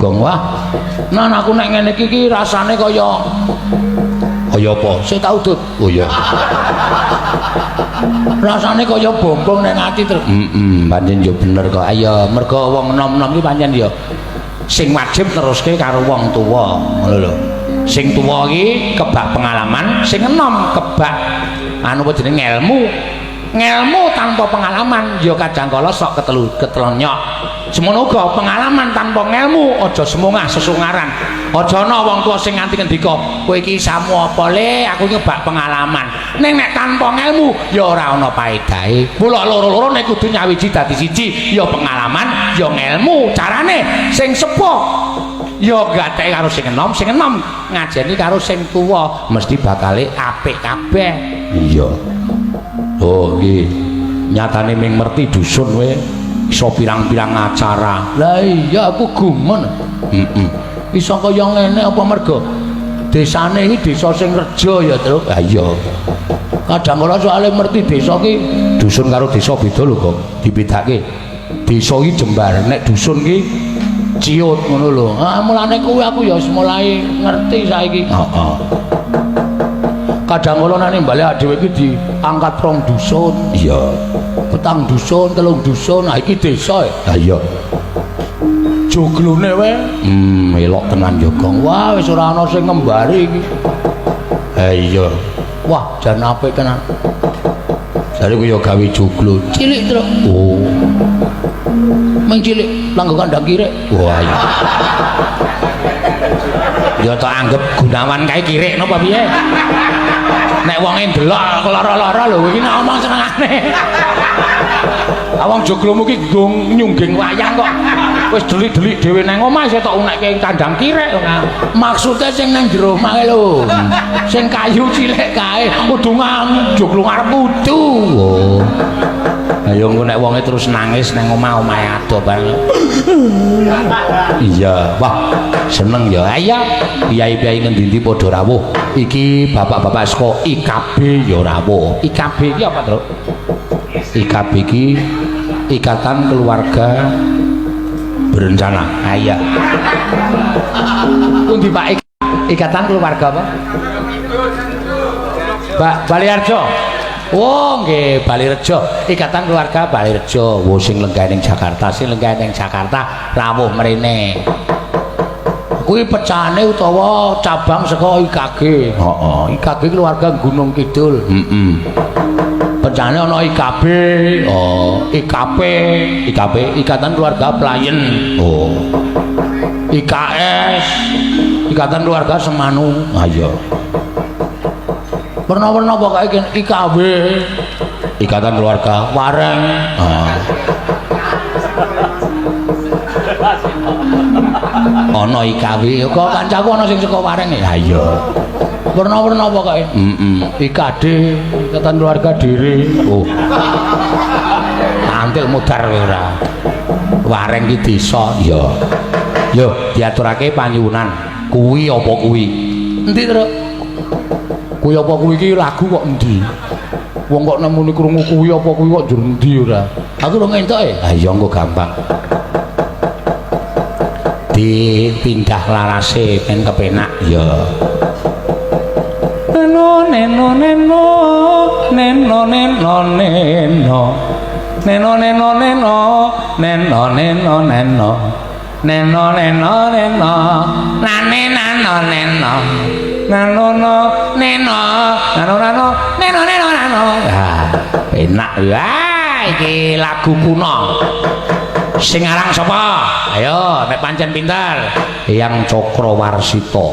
Gong. Wah, nah aku nek ngene iki rasane kaya apa? Saya tahu Dut. Oh iya. Rasane kaya bombong nek ati terus. Pancen yo bener kok. Ayo mergo wong enom-enom iki pancen yo sing wajib teruske karo wong tuwa, ngono lho. Sing tuwa iki kebak pengalaman, sing enom kebak anu apa jenenge ngelmu tanpa pengalaman ya kadangkala sok ketelonyok. Semono uga pengalaman tanpa ngelmu aja semungah sesungaran. Aja ana wong tuwa sing nganti ngendika, kowe iki samu apa le, aku nyebak pengalaman. Nek tanpa ngelmu ya ora ana paedahe. Mula loro-loro nek kudu nyawiji dadi siji, ya pengalaman, ya ngelmu. Carane sing sepuh ya gatek karo sing enom ngajeni karo sing tuwa mesti bakale apik kabeh. Iya. Oh nggih, nyatane ming merti dusun we iso pirang-pirang acara. Lah iya aku gumun. Iso kaya ngene apa mergo desane iki desa sing reja ya, Tru. Ha iya. Kadang kala soalé merti desa ki dusun karo desa beda lho kok, dibedake. Desa iki jembar, nek dusun ki ciut ngono lho. Ah mulane kuwi aku ya wis mulai ngerti saiki. Heeh. Kadang kala nane bali dhewe iki diangkat rong dusun. Iya. Petang dusun, telung dusun, nah iki desa. Ha iya. Joglone wae. Elok tenan yo, Gong. Wah, wis ora ana sing ngembari iki. Ha iya. Wah, jan apik tenan. Jare ku yo gawe joglo. Cilik, Truk. Oh. Meng cilik langgo kandang kirek. Wah iya. Ya tak anggap Gunawan kae kirek napa piye? Nek wonge ndelok lara-lara lho iki nek omong senengane. Awang joglomu ki gong nyungging wayang kok. Wis delik-delik dhewe nang omah saya tak unekke kandang kirek. Maksude sing nang jero omah lho. Sing kayu cilik kae kudu joglo ngarep putu. Oh. Ayo engko nek wonge terus nangis nang omah-omahe ado bareng. Iya, wah seneng ya. Ayo piyai-piyai ngendi-endi padha rawuh. Iki bapak-bapak saka IKB ya rawuh. IKB iki apa, Tru? IKB iki Ikatan Keluarga Berencana. Iya. Pundi Pak Ikatan Keluarga apa? Pak Baliarjo. Oh nggih Balirejo, Ikatan Keluarga Balirejo. Wo sing lenggah ning Jakarta, rawuh mrene. Kuwi pecahane utawa cabang saka IKG. Heeh, IKG Keluarga Gunung Kidul. Pecahane ana IKB, IKP, Ikatan Keluarga Playen. Oh. IKS, Ikatan Keluarga Semanu. Ha iya. Warna-warna pokoke IKB, Ikatan Keluarga Wareng. Ana IKW kok kancaku ana sing saka Wareng ya. Ha iya. Warna-warna pokoke. IKD, Ikatan Keluarga Diri. Oh. Antil mudar ora. Wareng ki desa ya. Yo diaturake panyuwunan. Kuwi apa kuwi? Endi, Truk? Kuwi apa kuwi iki lagu kok endi? Wong kok nemuni krungu kuwi apa kuwi kok njur endi ora? Aku lho ngentoke. Ha iya engko gampang. Dipindah larase ben kepenak ya. Neno neno neno neno neno neno neno neno neno neno neno neno neno neno neno nane nano neno nano no neno nano nano neno neno nano. Enak ya iki lagu kuno. Sing aran sapa? Ayo nek pancen pinter. Eyang Cakrawarsita.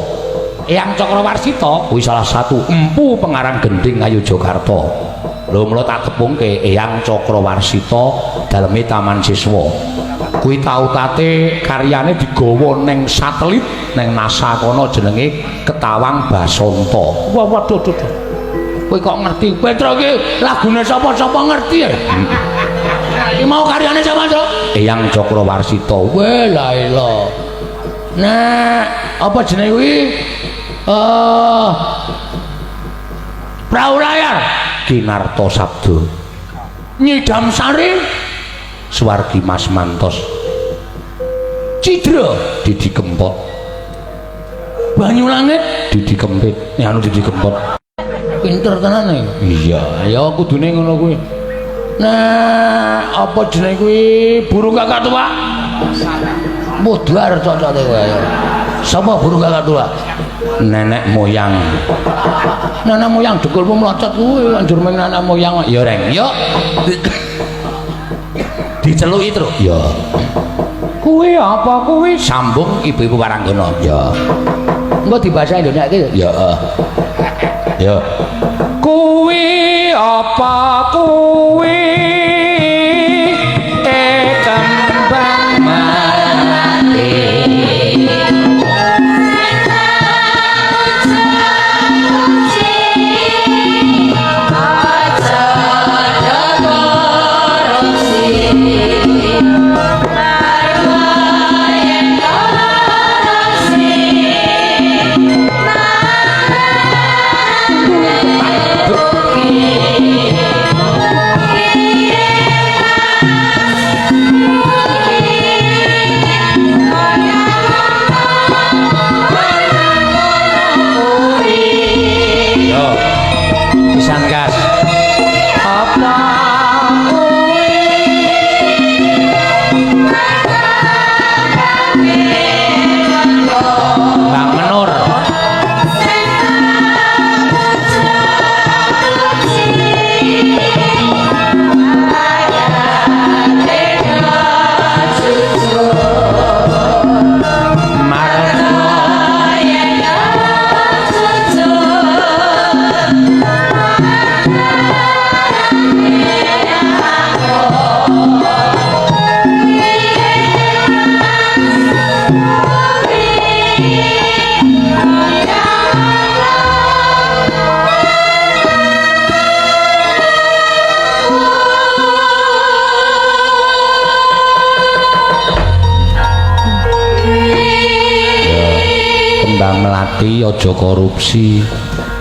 Eyang Cakrawarsita kuwi salah satu empu pengarang gending Ayu Jakarta. Lho mula tak tepungke Eyang Cakrawarsita daleme Taman Siswa. Kuwi tau tate karyane digawa ning satelit ning NASA kono jenenge Ketawang Basanta. Wah waduh. Kowe kok ngerti? Petro iki lagune sapa-sapa ngerti ya? Iki mau karyane sapa, Cuk? Eyang Cakrawarsita. Wah la ilah. Nah, apa jenenge kuwi? Prau layar Kinarto Sabdo. Nyidam Sari Suwargi Mas Mantos. Cidra Didi Kempot. Banyulangit Didi Kempit. Ya anu Didi Kempot. Pinter tenan e. Iya, ya kudune ngono kuwi. Nah, apa jenenge kuwi burung kakak tua? Mudhar cocote kowe. Sapa burung kakak tua? Nenek moyang. Nenek moyang dekulmu mlocot kuwi anjur meng nenek moyang ya reng. Ya. Diceluki terus. Ya. Kuwi apa kuwi? Sambung ibu-ibu Waranggana. Ya. Engko dibasa Indonesia iki. Ya. Ya. Kuwi apa kuwi? Kembang melati. Aja korupsi.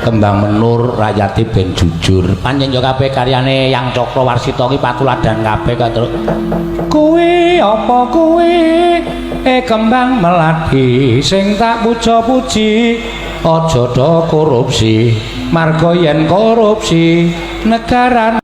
Kembang menur rakyate ben jujur. Panjen yo kabeh karyane Yang Cakrawarsita ki patuladan kabeh katur. Kuwi apa kuwi? Kembang melati sing tak puja-puji. Aja do korupsi. Marga yen korupsi negara